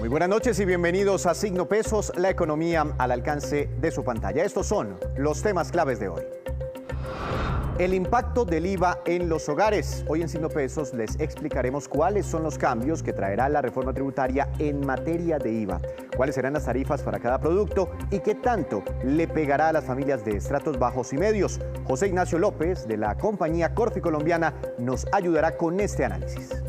Muy buenas noches y bienvenidos a Signo Pesos, la economía al alcance de su pantalla. Estos son los temas claves de hoy. El impacto del IVA en los hogares. Hoy en Signo Pesos les explicaremos cuáles son los cambios que traerá la reforma tributaria en materia de IVA, cuáles serán las tarifas para cada producto y qué tanto le pegará a las familias de estratos bajos y medios. José Ignacio López, de la compañía Corfi Colombiana, nos ayudará con este análisis.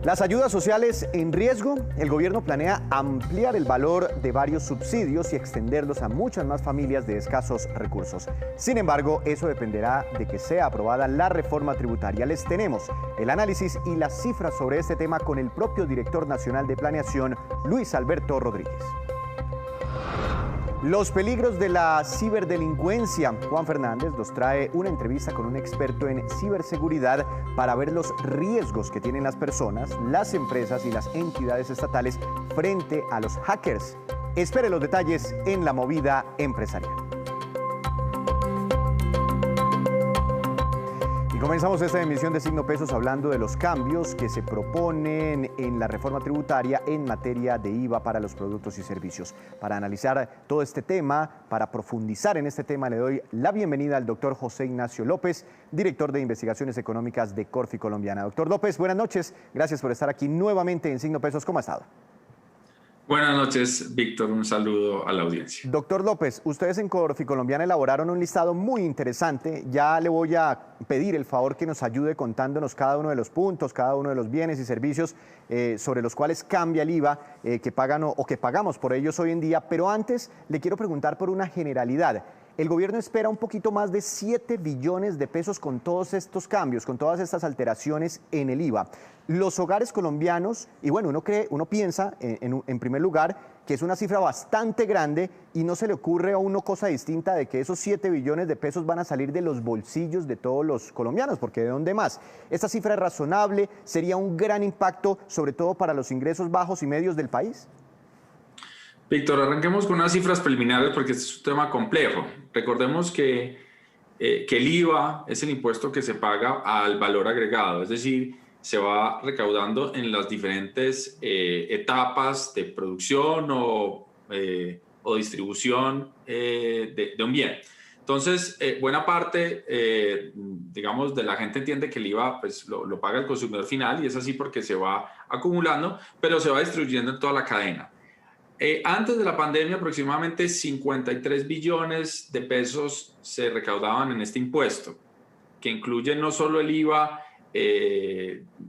Las ayudas sociales en riesgo. El gobierno planea ampliar el valor de varios subsidios y extenderlos a muchas más familias de escasos recursos. Sin embargo, eso dependerá de que sea aprobada la reforma tributaria. Les tenemos el análisis y las cifras sobre este tema con el propio director nacional de planeación, Luis Alberto Rodríguez. Los peligros de la ciberdelincuencia. Juan Fernández nos trae una entrevista con un experto en ciberseguridad para ver los riesgos que tienen las personas, las empresas y las entidades estatales frente a los hackers. Espere los detalles en La Movida Empresarial. Comenzamos esta emisión de Signo Pesos hablando de los cambios que se proponen en la reforma tributaria en materia de IVA para los productos y servicios. Para analizar todo este tema, para profundizar en este tema, le doy la bienvenida al doctor José Ignacio López, director de Investigaciones Económicas de Corfi Colombiana. Doctor López, buenas noches. Gracias por estar aquí nuevamente en Signo Pesos. ¿Cómo ha estado? Buenas noches, Víctor. Un saludo a la audiencia. Doctor López, ustedes en Corfi Colombiana elaboraron un listado muy interesante. Ya le voy a pedir el favor que nos ayude contándonos cada uno de los puntos, cada uno de los bienes y servicios sobre los cuales cambia el IVA que pagan o que pagamos por ellos hoy en día. Pero antes le quiero preguntar por una generalidad. El gobierno espera un poquito más de 7 billones de pesos con todos estos cambios, con todas estas alteraciones en el IVA. Los hogares colombianos, y bueno, uno piensa en primer lugar que es una cifra bastante grande y no se le ocurre a uno cosa distinta de que esos 7 billones de pesos van a salir de los bolsillos de todos los colombianos, porque ¿de dónde más? ¿Esta cifra es razonable? ¿Sería un gran impacto, sobre todo para los ingresos bajos y medios del país? Víctor, arranquemos con unas cifras preliminares porque este es un tema complejo. Recordemos que el IVA es el impuesto que se paga al valor agregado, es decir, se va recaudando en las diferentes etapas de producción o distribución de un bien. Entonces, buena parte, digamos, de la gente entiende que el IVA pues, lo paga el consumidor final y es así porque se va acumulando, pero se va distribuyendo en toda la cadena. Antes de la pandemia, aproximadamente 53 billones de pesos se recaudaban en este impuesto, que incluye no solo el IVA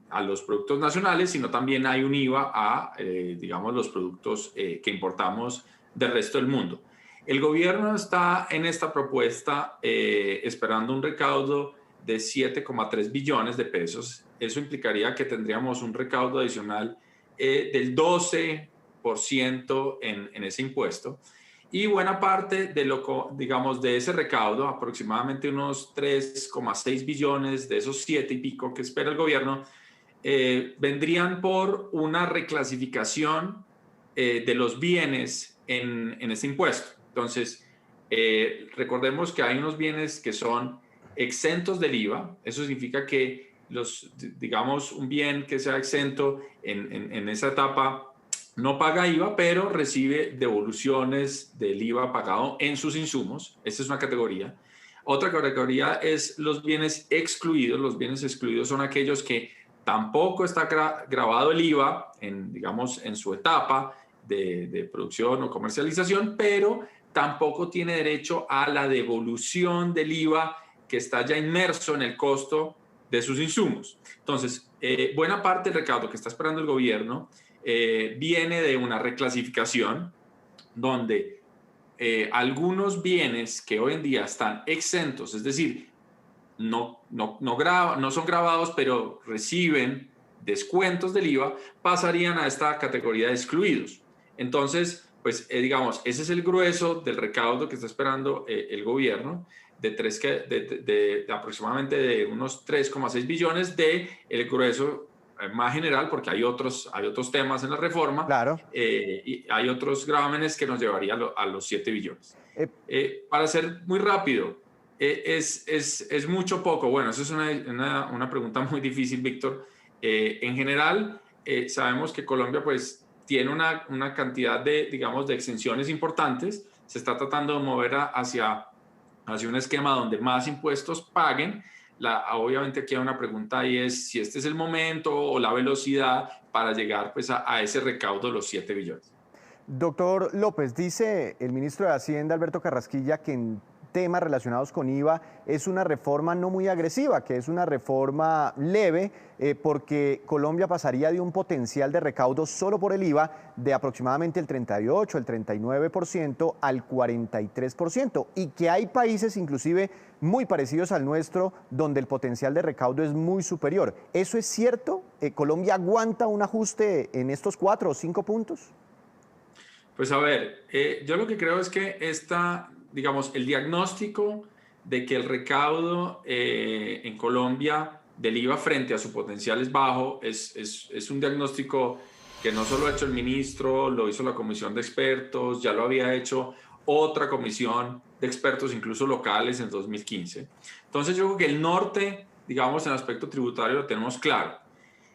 a los productos nacionales, sino también hay un IVA a, digamos, los productos que importamos del resto del mundo. El gobierno está en esta propuesta esperando un recaudo de 7,3 billones de pesos. Eso implicaría que tendríamos un recaudo adicional del 12% en ese impuesto, y buena parte de ese recaudo, aproximadamente unos 3,6 billones de esos 7 y pico que espera el gobierno, vendrían por una reclasificación de los bienes en ese impuesto. Entonces, recordemos que hay unos bienes que son exentos del IVA. Eso significa que digamos, un bien que sea exento en esa etapa no paga IVA, pero recibe devoluciones del IVA pagado en sus insumos. Esta es una categoría. Otra categoría es los bienes excluidos. Los bienes excluidos son aquellos que tampoco está grabado el IVA digamos, en su etapa de producción o comercialización, pero tampoco tiene derecho a la devolución del IVA que está ya inmerso en el costo de sus insumos. Entonces, buena parte del recaudo que está esperando el gobierno viene de una reclasificación donde algunos bienes que hoy en día están exentos, es decir, no son gravados, pero reciben descuentos del IVA, pasarían a esta categoría de excluidos. Entonces, pues digamos, ese es el grueso del recaudo que está esperando el gobierno, de aproximadamente de unos 3,6 billones el grueso más general, porque hay otros temas en la reforma, claro. Y hay otros gravámenes que nos llevaría a los 7 billones. Para ser muy rápido, ¿es mucho o poco? Bueno, eso es una pregunta muy difícil, Víctor. En general, sabemos que Colombia pues tiene una cantidad de, digamos, de exenciones importantes. Se está tratando de mover hacia un esquema donde más impuestos paguen. Obviamente aquí hay una pregunta y es si este es el momento o la velocidad para llegar pues a ese recaudo de los 7 billones. Doctor López, dice el ministro de Hacienda, Alberto Carrasquilla, que en temas relacionados con IVA es una reforma no muy agresiva, que es una reforma leve, porque Colombia pasaría de un potencial de recaudo solo por el IVA de aproximadamente el 38, el 39% al 43%, y que hay países inclusive muy parecidos al nuestro donde el potencial de recaudo es muy superior. ¿Eso es cierto? ¿Colombia aguanta un ajuste en estos 4 o 5 puntos? Pues a ver, yo lo que creo es que digamos, el diagnóstico de que el recaudo en Colombia del IVA frente a su potencial es bajo, es un diagnóstico que no solo ha hecho el ministro, lo hizo la comisión de expertos, ya lo había hecho otra comisión de expertos, incluso locales, en 2015. Entonces yo creo que el norte, digamos, en el aspecto tributario lo tenemos claro.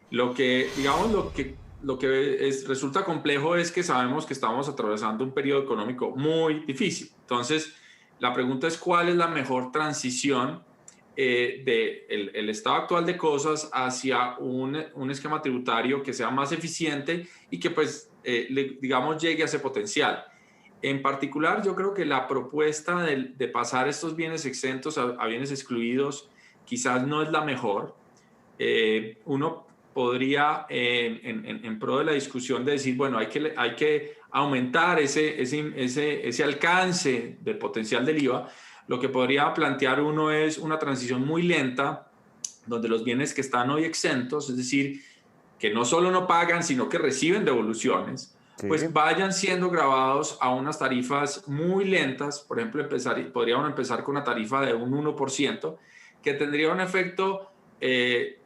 Digamos, lo que resulta complejo es que sabemos que estamos atravesando un periodo económico muy difícil. Entonces, la pregunta es cuál es la mejor transición del estado actual de cosas hacia un esquema tributario que sea más eficiente y que, pues, digamos, llegue a ese potencial. En particular, yo creo que la propuesta de pasar estos bienes exentos a bienes excluidos quizás no es la mejor. Uno podría, en pro de la discusión, de decir, bueno, hay que aumentar ese alcance del potencial del IVA. Lo que podría plantear uno es una transición muy lenta, donde los bienes que están hoy exentos, es decir, que no solo no pagan, sino que reciben devoluciones, Sí. pues vayan siendo grabados a unas tarifas muy lentas. Por ejemplo, podríamos empezar con una tarifa de un 1%, que tendría un efecto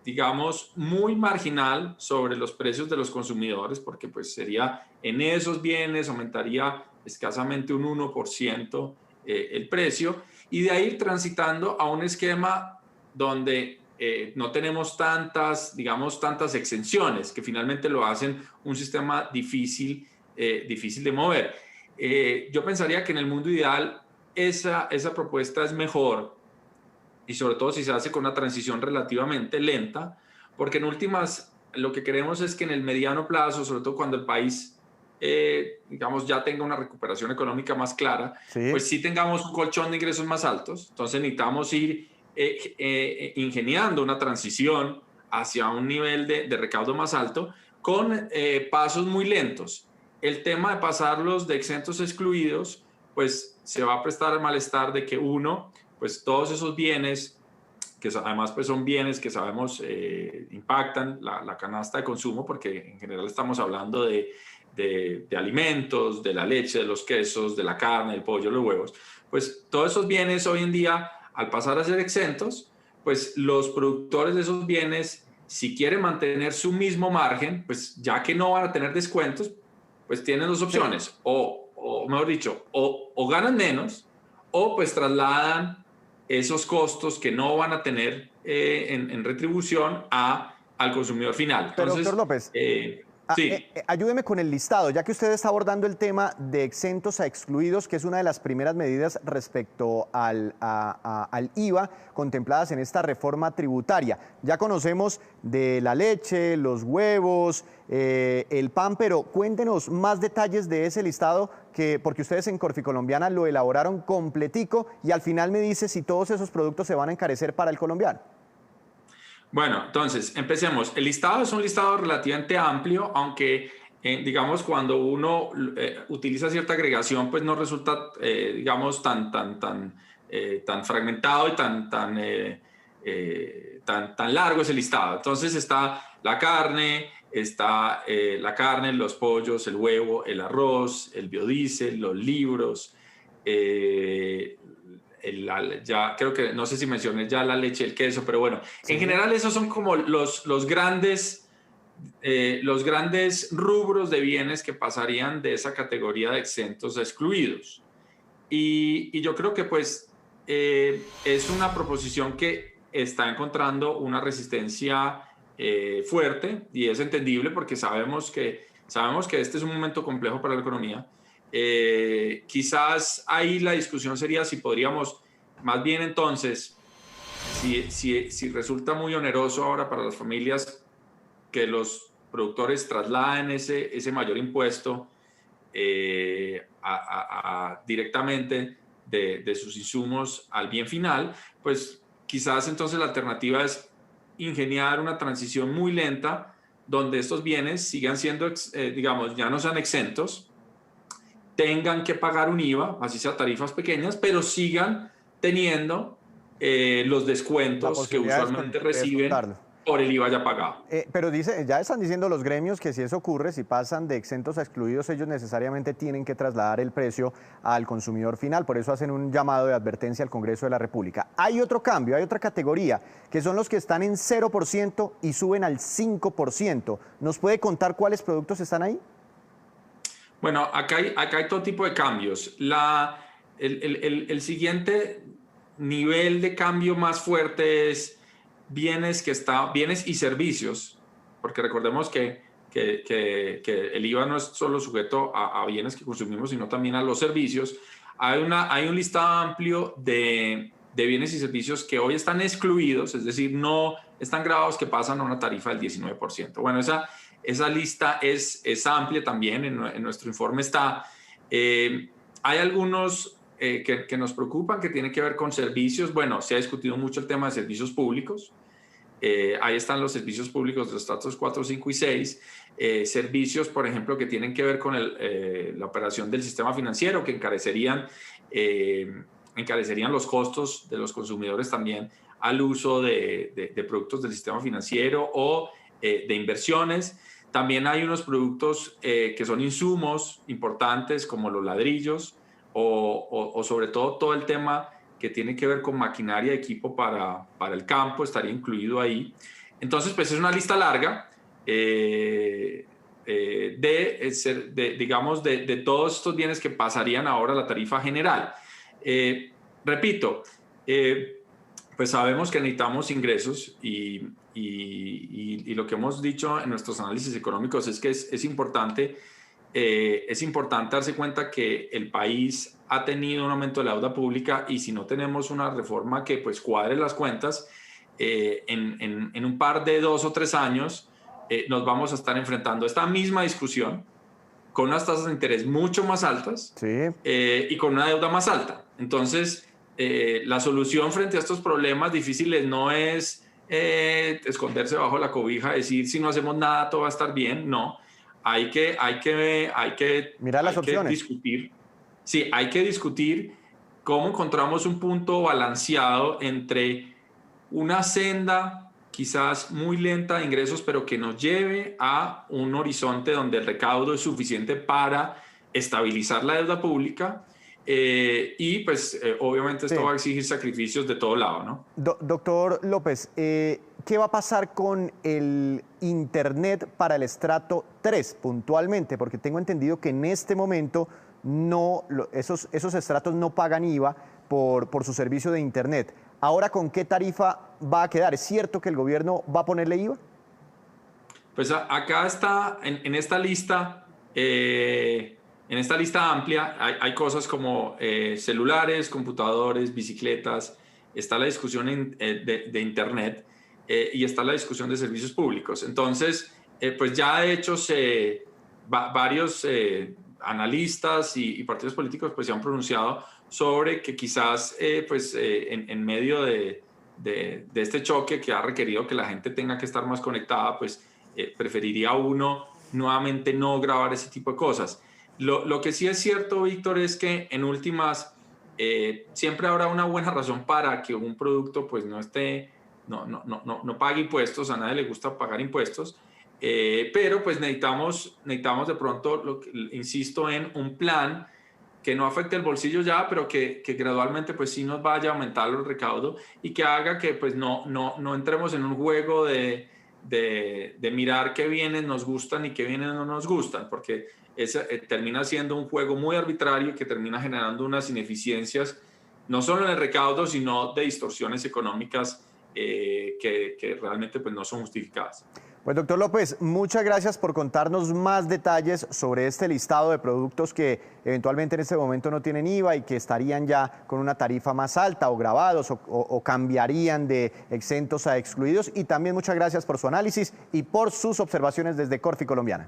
digamos, muy marginal sobre los precios de los consumidores, porque pues sería en esos bienes, aumentaría escasamente un 1% el precio, y de ahí ir transitando a un esquema donde no tenemos digamos, tantas exenciones, que finalmente lo hacen un sistema difícil de mover. Yo pensaría que en el mundo ideal esa propuesta es mejor, y sobre todo si se hace con una transición relativamente lenta, porque en últimas lo que queremos es que en el mediano plazo, sobre todo cuando el país, digamos, ya tenga una recuperación económica más clara, Sí. pues sí tengamos un colchón de ingresos más altos. Entonces necesitamos ir ingeniando una transición hacia un nivel de recaudo más alto con pasos muy lentos. El tema de pasarlos de exentos a excluidos, pues se va a prestar al malestar de que uno, pues todos esos bienes, que además pues son bienes que sabemos impactan la canasta de consumo, porque en general estamos hablando de alimentos, de la leche, de los quesos, de la carne, del pollo, los huevos, pues todos esos bienes hoy en día, al pasar a ser exentos, pues los productores de esos bienes, si quieren mantener su mismo margen, pues ya que no van a tener descuentos, pues tienen dos opciones, o mejor dicho, o ganan menos, o pues trasladan esos costos que no van a tener en retribución al consumidor final. Pero, Entonces, doctor López, sí. ayúdeme con el listado, ya que usted está abordando el tema de exentos a excluidos, que es una de las primeras medidas respecto al IVA contempladas en esta reforma tributaria. Ya conocemos de la leche, los huevos, el pan, pero cuéntenos más detalles de ese listado, porque ustedes en Corficolombiana lo elaboraron completico y al final me dice si todos esos productos se van a encarecer para el colombiano. Bueno, entonces, empecemos. El listado es un listado relativamente amplio, aunque, digamos, cuando uno utiliza cierta agregación, pues no resulta, digamos, tan fragmentado y tan largo ese listado. Entonces está la carne, los pollos, el huevo, el arroz, el biodiesel, los libros, ya creo que, no sé si mencioné ya la leche, el queso, pero bueno, Sí. en general esos son como los grandes rubros de bienes que pasarían de esa categoría de exentos a excluidos. Y yo creo que pues es una proposición que está encontrando una resistencia fuerte, y es entendible porque sabemos que este es un momento complejo para la economía. Quizás ahí la discusión sería si podríamos, más bien entonces, si resulta muy oneroso ahora para las familias que los productores trasladen ese mayor impuesto directamente de sus insumos al bien final, pues quizás entonces la alternativa es ingeniar una transición muy lenta donde estos bienes sigan siendo, digamos, ya no sean exentos, tengan que pagar un IVA, así sea tarifas pequeñas, pero sigan teniendo los La descuentos que posibilidad usualmente de reciben descontarlo. por el IVA ya pagado. Pero ya están diciendo los gremios que si eso ocurre, si pasan de exentos a excluidos, ellos necesariamente tienen que trasladar el precio al consumidor final. Por eso hacen un llamado de advertencia al Congreso de la República. Hay otro cambio, hay otra categoría, que son los que están en 0% y suben al 5%. ¿Nos puede contar cuáles productos están ahí? Bueno, acá hay todo tipo de cambios. El siguiente nivel de cambio más fuerte es bienes y servicios, porque recordemos que el IVA no es solo sujeto a bienes que consumimos, sino también a los servicios. Hay un listado amplio de bienes y servicios que hoy están excluidos, es decir, no están grabados, que pasan a una tarifa del 19%. Bueno, esa lista es amplia también, en nuestro informe está. Hay algunos que nos preocupan, que tienen que ver con servicios. Bueno, se ha discutido mucho el tema de servicios públicos. Ahí están los servicios públicos de los estratos 4, 5 y 6. Servicios, por ejemplo, que tienen que ver con la operación del sistema financiero, que encarecerían los costos de los consumidores también al uso de productos del sistema financiero o de inversiones. También hay unos productos que son insumos importantes, como los ladrillos o sobre todo el tema que tiene que ver con maquinaria y equipo para el campo, estaría incluido ahí. Entonces, pues es una lista larga digamos, de todos estos bienes que pasarían ahora a la tarifa general. Repito, pues sabemos que necesitamos ingresos y lo que hemos dicho en nuestros análisis económicos es que es importante darse cuenta que el país ha tenido un aumento de la deuda pública, y si no tenemos una reforma que pues cuadre las cuentas, en un par de 2 o 3 años nos vamos a estar enfrentando esta misma discusión con unas tasas de interés mucho más altas, Sí. Y con una deuda más alta. Entonces, la solución frente a estos problemas difíciles no es esconderse bajo la cobija, decir si no hacemos nada todo va a estar bien. No, hay que Mirar las opciones. discutir. Sí, hay que discutir cómo encontramos un punto balanceado entre una senda quizás muy lenta de ingresos, pero que nos lleve a un horizonte donde el recaudo es suficiente para estabilizar la deuda pública, y pues obviamente esto va a exigir sacrificios de todo lado, ¿no? Doctor López, ¿qué va a pasar con el Internet para el estrato 3 puntualmente? Porque tengo entendido que en este momento esos estratos no pagan IVA por su servicio de Internet. Ahora, ¿con qué tarifa va a quedar? ¿Es cierto que el gobierno va a ponerle IVA? Pues acá está, en esta lista, amplia, hay cosas como celulares, computadores, bicicletas, está la discusión de Internet, y está la discusión de servicios públicos. Entonces, pues ya de hecho varios analistas y partidos políticos pues se han pronunciado sobre que quizás en medio de este choque que ha requerido que la gente tenga que estar más conectada, pues preferiría uno nuevamente no grabar ese tipo de cosas. Lo que sí es cierto, Víctor, es que en últimas siempre habrá una buena razón para que un producto pues no pague impuestos. A nadie le gusta pagar impuestos, pero pues necesitamos de pronto, insisto, en un plan que no afecte el bolsillo ya, pero que gradualmente pues sí nos vaya a aumentar el recaudo, y que haga que pues no entremos en un juego de mirar qué bienes nos gustan y qué bienes no nos gustan, porque termina siendo un juego muy arbitrario que termina generando unas ineficiencias, no solo en el recaudo, sino de distorsiones económicas que realmente pues, no son justificadas. Pues doctor López, muchas gracias por contarnos más detalles sobre este listado de productos que eventualmente en este momento no tienen IVA y que estarían ya con una tarifa más alta o grabados o cambiarían de exentos a excluidos. Y también muchas gracias por su análisis y por sus observaciones desde Corfi Colombiana.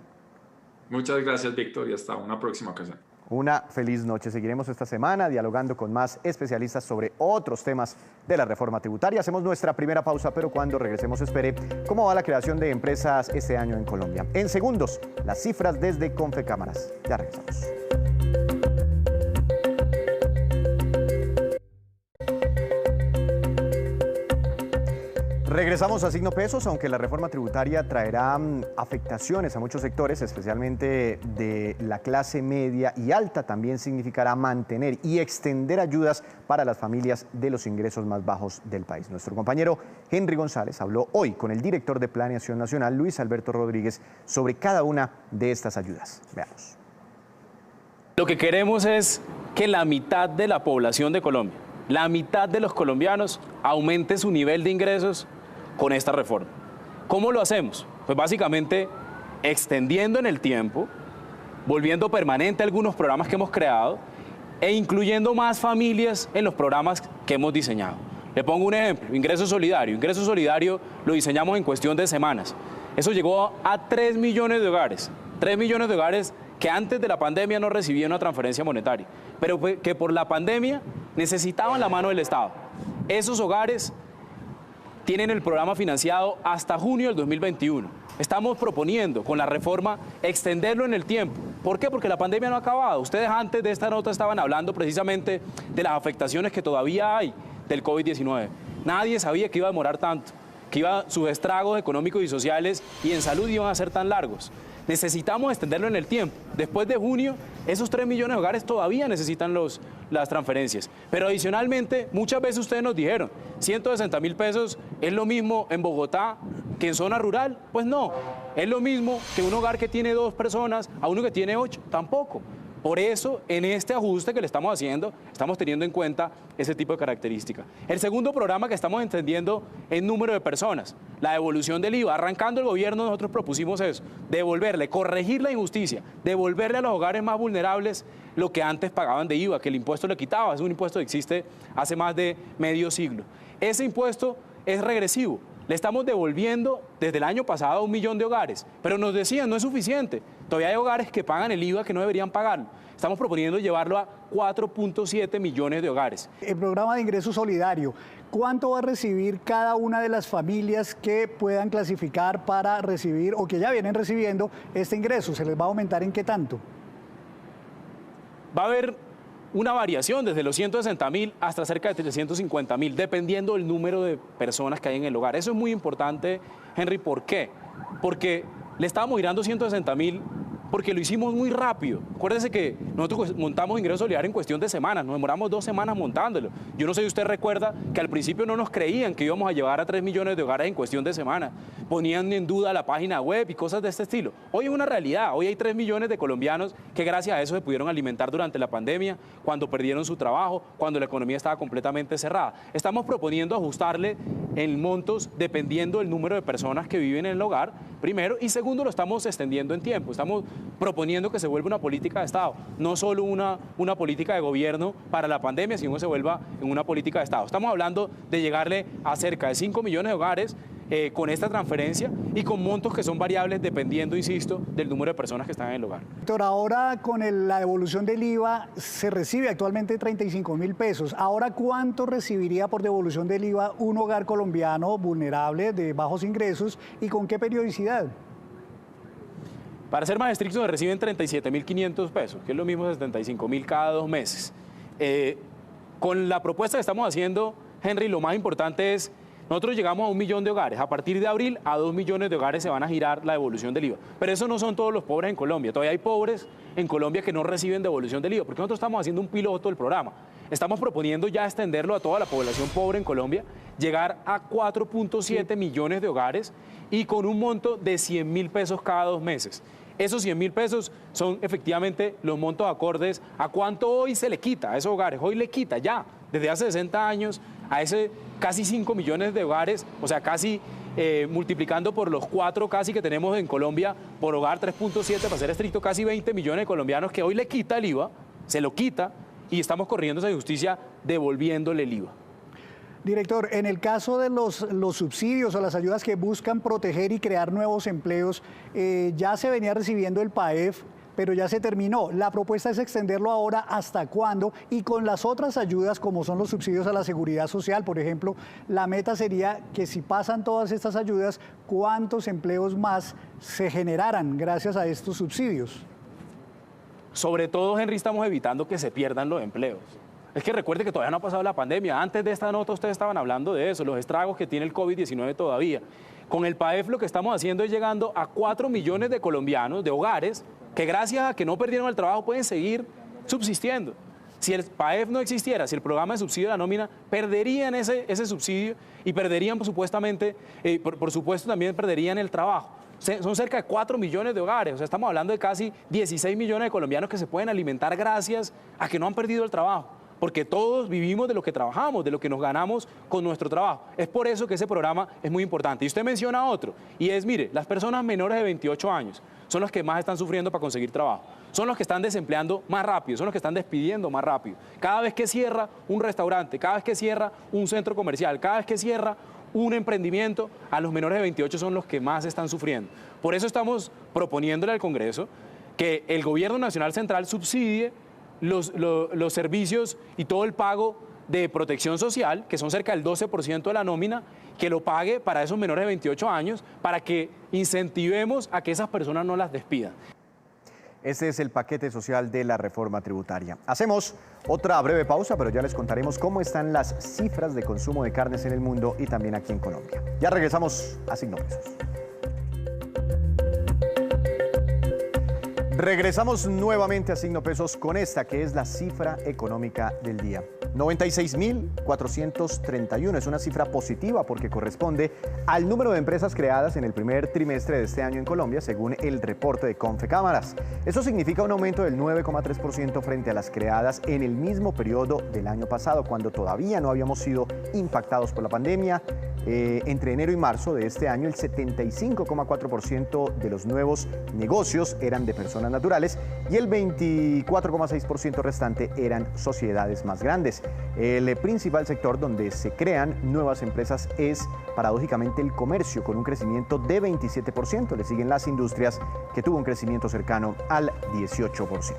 Muchas gracias, Víctor, y hasta una próxima ocasión. Una feliz noche. Seguiremos esta semana dialogando con más especialistas sobre otros temas de la reforma tributaria. Hacemos nuestra primera pausa, pero cuando regresemos espere cómo va la creación de empresas este año en Colombia. En segundos, las cifras desde Confecámaras. Ya regresamos. Regresamos a Signo Pesos, aunque la reforma tributaria traerá afectaciones a muchos sectores, especialmente de la clase media y alta, también significará mantener y extender ayudas para las familias de los ingresos más bajos del país. Nuestro compañero Henry González habló hoy con el director de Planeación Nacional, Luis Alberto Rodríguez, sobre cada una de estas ayudas. Veamos. Lo que queremos es que la mitad de la población de Colombia, la mitad de los colombianos, aumente su nivel de ingresos con esta reforma. ¿Cómo lo hacemos? Pues básicamente extendiendo en el tiempo, volviendo permanente algunos programas que hemos creado e incluyendo más familias en los programas que hemos diseñado. Le pongo un ejemplo, ingreso solidario. Ingreso solidario lo diseñamos en cuestión de semanas. Eso llegó a 3 millones de hogares. 3 millones de hogares que antes de la pandemia no recibían una transferencia monetaria, pero que por la pandemia necesitaban la mano del Estado. Esos hogares tienen el programa financiado hasta junio del 2021. Estamos proponiendo con la reforma extenderlo en el tiempo. ¿Por qué? Porque la pandemia no ha acabado. Ustedes antes de esta nota estaban hablando precisamente de las afectaciones que todavía hay del COVID-19. Nadie sabía que iba a demorar tanto, que sus estragos económicos y sociales y en salud iban a ser tan largos. Necesitamos extenderlo en el tiempo. Después de junio, esos 3 millones de hogares todavía necesitan las transferencias. Pero adicionalmente, muchas veces ustedes nos dijeron, 160.000 pesos es lo mismo en Bogotá que en zona rural. Pues no, es lo mismo que un hogar que tiene 2 personas a uno que tiene 8, tampoco. Por eso, en este ajuste que le estamos haciendo, estamos teniendo en cuenta ese tipo de características. El segundo programa que estamos entendiendo es número de personas, la devolución del IVA. Arrancando el gobierno, nosotros propusimos eso, devolverle, corregir la injusticia, devolverle a los hogares más vulnerables lo que antes pagaban de IVA, que el impuesto le quitaba. Es un impuesto que existe hace más de medio siglo. Ese impuesto es regresivo. Le estamos devolviendo desde el año pasado a 1 millón de hogares, pero nos decían no es suficiente. Todavía hay hogares que pagan el IVA que no deberían pagarlo. Estamos proponiendo llevarlo a 4.7 millones de hogares. El programa de ingreso solidario, ¿cuánto va a recibir cada una de las familias que puedan clasificar para recibir o que ya vienen recibiendo este ingreso? ¿Se les va a aumentar en qué tanto? Va a haber una variación desde los 160.000 hasta cerca de 350.000, dependiendo del número de personas que hay en el hogar. Eso es muy importante, Henry. ¿Por qué? Porque le estábamos girando 160.000 porque lo hicimos muy rápido. Acuérdese que nosotros montamos ingreso solidario en cuestión de semanas, nos demoramos 2 semanas montándolo. Yo no sé si usted recuerda que al principio no nos creían que íbamos a llevar a 3 millones de hogares en cuestión de semanas. Ponían en duda la página web y cosas de este estilo. Hoy es una realidad, hoy hay 3 millones de colombianos que gracias a eso se pudieron alimentar durante la pandemia, cuando perdieron su trabajo, cuando la economía estaba completamente cerrada. Estamos proponiendo ajustarle en montos dependiendo del número de personas que viven en el hogar, primero, y segundo, lo estamos extendiendo en tiempo. Estamos proponiendo que se vuelva una política de Estado, no solo una política de gobierno para la pandemia, sino que se vuelva en una política de Estado. Estamos hablando de llegarle a cerca de 5 millones de hogares con esta transferencia y con montos que son variables dependiendo, insisto, del número de personas que están en el hogar. Doctor, ahora con la devolución del IVA se recibe actualmente 35.000 pesos. Ahora, ¿cuánto recibiría por devolución del IVA un hogar colombiano vulnerable de bajos ingresos y con qué periodicidad? Para ser más estrictos, se reciben 37.500 pesos, que es lo mismo 75.000 cada 2 meses. Con la propuesta que estamos haciendo, Henry, lo más importante es, nosotros llegamos a 1 millón de hogares. A partir de abril, a 2 millones de hogares se van a girar la devolución del IVA. Pero eso no son todos los pobres en Colombia. Todavía hay pobres en Colombia que no reciben devolución del IVA, porque nosotros estamos haciendo un piloto del programa. Estamos proponiendo ya extenderlo a toda la población pobre en Colombia, llegar a 4.7 millones de hogares y con un monto de 100.000 pesos cada 2 meses. Esos 100.000 pesos son efectivamente los montos acordes a cuánto hoy se le quita a esos hogares. Hoy le quita ya, desde hace 60 años, a ese casi 5 millones de hogares, o sea, casi multiplicando por los 4 casi que tenemos en Colombia, por hogar 3.7, para ser estricto, casi 20 millones de colombianos que hoy le quita el IVA, se lo quita, y estamos corriendo esa justicia devolviéndole el IVA. Director, en el caso de los subsidios o las ayudas que buscan proteger y crear nuevos empleos, ya se venía recibiendo el PAEF, pero ya se terminó. La propuesta es extenderlo ahora hasta cuándo, y con las otras ayudas como son los subsidios a la seguridad social, por ejemplo, la meta sería que si pasan todas estas ayudas, ¿cuántos empleos más se generaran gracias a estos subsidios? Sobre todo, Henry, estamos evitando que se pierdan los empleos. Es que recuerde que todavía no ha pasado la pandemia. Antes de esta nota ustedes estaban hablando de eso, los estragos que tiene el COVID-19 todavía. Con el PAEF lo que estamos haciendo es llegando a 4 millones de colombianos, de hogares, que gracias a que no perdieron el trabajo pueden seguir subsistiendo. Si el PAEF no existiera, si el programa de subsidio de la nómina, perderían ese subsidio y perderían supuestamente, por supuesto también perderían el trabajo. Son cerca de 4 millones de hogares, o sea, estamos hablando de casi 16 millones de colombianos que se pueden alimentar gracias a que no han perdido el trabajo. Porque todos vivimos de lo que trabajamos, de lo que nos ganamos con nuestro trabajo. Es por eso que ese programa es muy importante. Y usted menciona otro, y es, mire, las personas menores de 28 años son las que más están sufriendo para conseguir trabajo. Son los que están desempleando más rápido, son los que están despidiendo más rápido. Cada vez que cierra un restaurante, cada vez que cierra un centro comercial, cada vez que cierra un emprendimiento, a los menores de 28 son los que más están sufriendo. Por eso estamos proponiéndole al Congreso que el Gobierno Nacional Central subsidie los servicios y todo el pago de protección social, que son cerca del 12% de la nómina, que lo pague para esos menores de 28 años, para que incentivemos a que esas personas no las despidan. Este es el paquete social de la reforma tributaria. Hacemos otra breve pausa, pero ya les contaremos cómo están las cifras de consumo de carnes en el mundo y también aquí en Colombia. Ya regresamos a Signo Pesos. Regresamos nuevamente a Signo Pesos con esta que es la cifra económica del día. 96.431 es una cifra positiva porque corresponde al número de empresas creadas en el primer trimestre de este año en Colombia, según el reporte de Confecámaras. Eso significa un aumento del 9,3% frente a las creadas en el mismo periodo del año pasado, cuando todavía no habíamos sido impactados por la pandemia. Entre enero y marzo de este año, el 75,4% de los nuevos negocios eran de personas naturales y el 24,6% restante eran sociedades más grandes. El principal sector donde se crean nuevas empresas es, paradójicamente, el comercio, con un crecimiento de 27%. Le siguen las industrias, que tuvo un crecimiento cercano al 18%.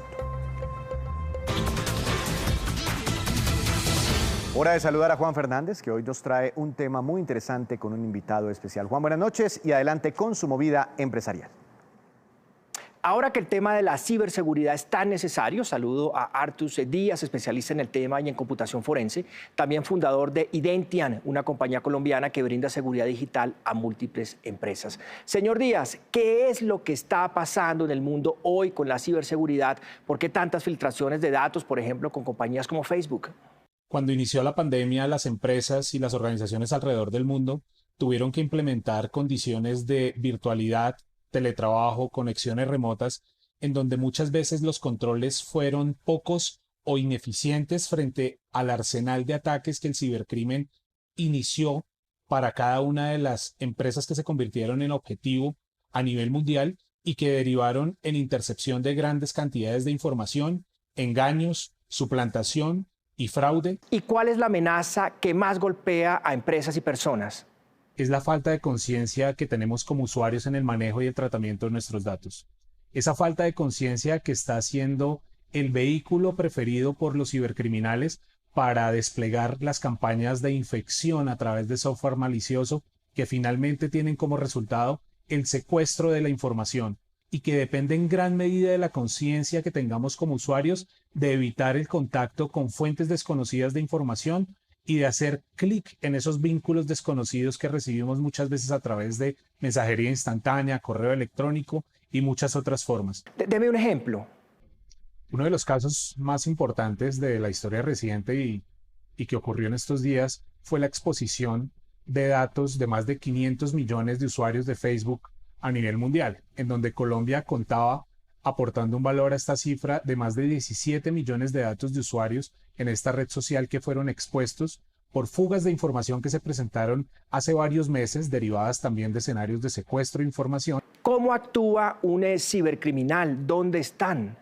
Hora de saludar a Juan Fernández, que hoy nos trae un tema muy interesante con un invitado especial. Juan, buenas noches y adelante con su movida empresarial. Ahora que el tema de la ciberseguridad es tan necesario, saludo a Artus Díaz, especialista en el tema y en computación forense, también fundador de Identian, una compañía colombiana que brinda seguridad digital a múltiples empresas. Señor Díaz, ¿qué es lo que está pasando en el mundo hoy con la ciberseguridad? ¿Por qué tantas filtraciones de datos, por ejemplo, con compañías como Facebook? Cuando inició la pandemia, las empresas y las organizaciones alrededor del mundo tuvieron que implementar condiciones de virtualidad, teletrabajo, conexiones remotas, en donde muchas veces los controles fueron pocos o ineficientes frente al arsenal de ataques que el cibercrimen inició para cada una de las empresas que se convirtieron en objetivo a nivel mundial y que derivaron en intercepción de grandes cantidades de información, engaños, suplantación y fraude. ¿Y cuál es la amenaza que más golpea a empresas y personas? Es la falta de conciencia que tenemos como usuarios en el manejo y el tratamiento de nuestros datos. Esa falta de conciencia que está siendo el vehículo preferido por los cibercriminales para desplegar las campañas de infección a través de software malicioso que finalmente tienen como resultado el secuestro de la información y que depende en gran medida de la conciencia que tengamos como usuarios de evitar el contacto con fuentes desconocidas de información y de hacer clic en esos vínculos desconocidos que recibimos muchas veces a través de mensajería instantánea, correo electrónico y muchas otras formas. Deme un ejemplo. Uno de los casos más importantes de la historia reciente y que ocurrió en estos días fue la exposición de datos de más de 500 millones de usuarios de Facebook a nivel mundial, en donde Colombia contaba aportando un valor a esta cifra de más de 17 millones de datos de usuarios en esta red social que fueron expuestos por fugas de información que se presentaron hace varios meses, derivadas también de escenarios de secuestro de información. ¿Cómo actúa un cibercriminal? ¿Dónde están?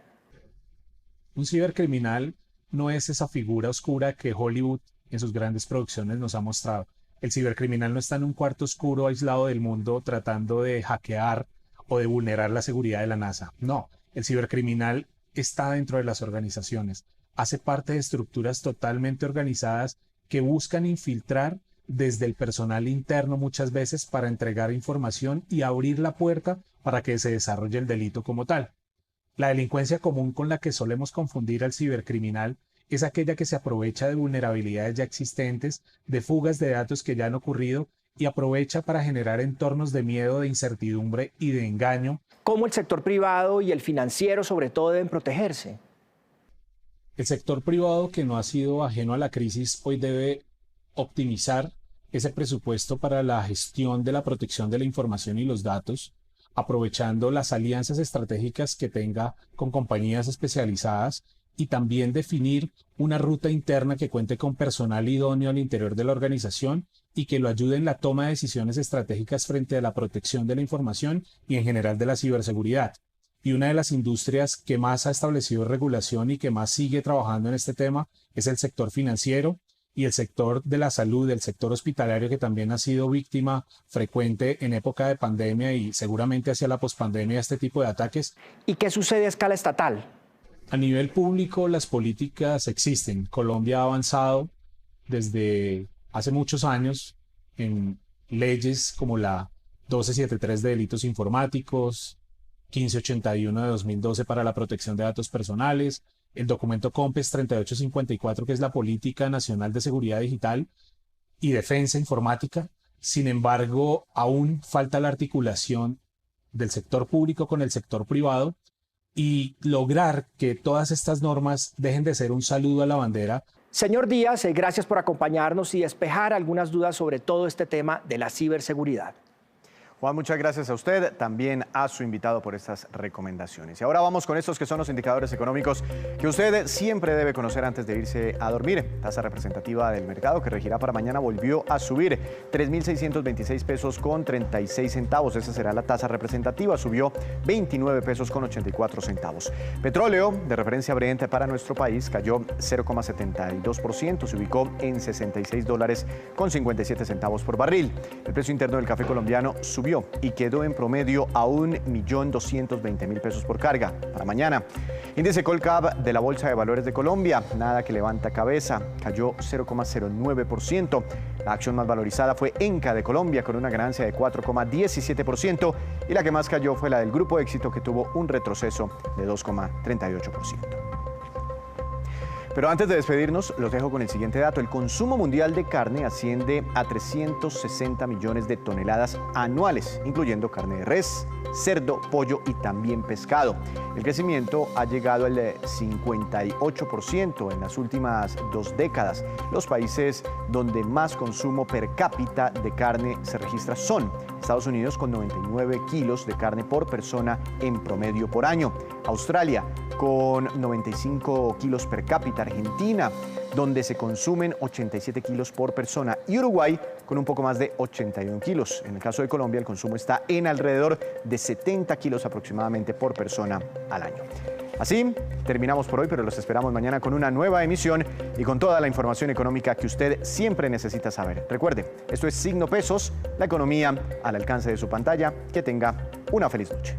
Un cibercriminal no es esa figura oscura que Hollywood en sus grandes producciones nos ha mostrado. El cibercriminal no está en un cuarto oscuro aislado del mundo tratando de hackear o de vulnerar la seguridad de la NASA. No, el cibercriminal está dentro de las organizaciones, hace parte de estructuras totalmente organizadas que buscan infiltrar desde el personal interno muchas veces para entregar información y abrir la puerta para que se desarrolle el delito como tal. La delincuencia común con la que solemos confundir al cibercriminal es aquella que se aprovecha de vulnerabilidades ya existentes, de fugas de datos que ya han ocurrido y aprovecha para generar entornos de miedo, de incertidumbre y de engaño. ¿Cómo el sector privado y el financiero sobre todo deben protegerse? El sector privado, que no ha sido ajeno a la crisis, hoy debe optimizar ese presupuesto para la gestión de la protección de la información y los datos, aprovechando las alianzas estratégicas que tenga con compañías especializadas y también definir una ruta interna que cuente con personal idóneo al interior de la organización y que lo ayude en la toma de decisiones estratégicas frente a la protección de la información y en general de la ciberseguridad. Y una de las industrias que más ha establecido regulación y que más sigue trabajando en este tema es el sector financiero y el sector de la salud, el sector hospitalario, que también ha sido víctima frecuente en época de pandemia y seguramente hacia la pospandemia este tipo de ataques. ¿Y qué sucede a escala estatal? A nivel público, las políticas existen. Colombia ha avanzado desde hace muchos años en leyes como la 1273 de delitos informáticos, 1581 de 2012 para la protección de datos personales, el documento COMPES 3854, que es la Política Nacional de Seguridad Digital y Defensa Informática. Sin embargo, aún falta la articulación del sector público con el sector privado y lograr que todas estas normas dejen de ser un saludo a la bandera. Señor Díaz, gracias por acompañarnos y despejar algunas dudas sobre todo este tema de la ciberseguridad. Juan, muchas gracias a usted, también a su invitado por estas recomendaciones. Y ahora vamos con estos que son los indicadores económicos que usted siempre debe conocer antes de irse a dormir. Tasa representativa del mercado que regirá para mañana volvió a subir 3.626 pesos con 36 centavos. Esa será la tasa representativa, subió 29 pesos con 84 centavos. Petróleo de referencia Brent para nuestro país cayó 0,72%, se ubicó en $66 con 57 centavos por barril. El precio interno del café colombiano subió y quedó en promedio a 1.220.000 pesos por carga. Para mañana, índice Colcap de la Bolsa de Valores de Colombia, nada que levanta cabeza, cayó 0,09%. La acción más valorizada fue Enca de Colombia con una ganancia de 4,17% y la que más cayó fue la del Grupo Éxito, que tuvo un retroceso de 2,38%. Pero antes de despedirnos, los dejo con el siguiente dato. El consumo mundial de carne asciende a 360 millones de toneladas anuales, incluyendo carne de res, cerdo, pollo y también pescado. El crecimiento ha llegado al 58% en las últimas 2 décadas. Los países donde más consumo per cápita de carne se registra son Estados Unidos, con 99 kilos de carne por persona en promedio por año. Australia, con 95 kilos per cápita. Argentina, donde se consumen 87 kilos por persona. Y Uruguay, con un poco más de 81 kilos. En el caso de Colombia, el consumo está en alrededor de 70 kilos aproximadamente por persona al año. Así terminamos por hoy, pero los esperamos mañana con una nueva emisión y con toda la información económica que usted siempre necesita saber. Recuerde, esto es Signo Pesos, la economía al alcance de su pantalla. Que tenga una feliz noche.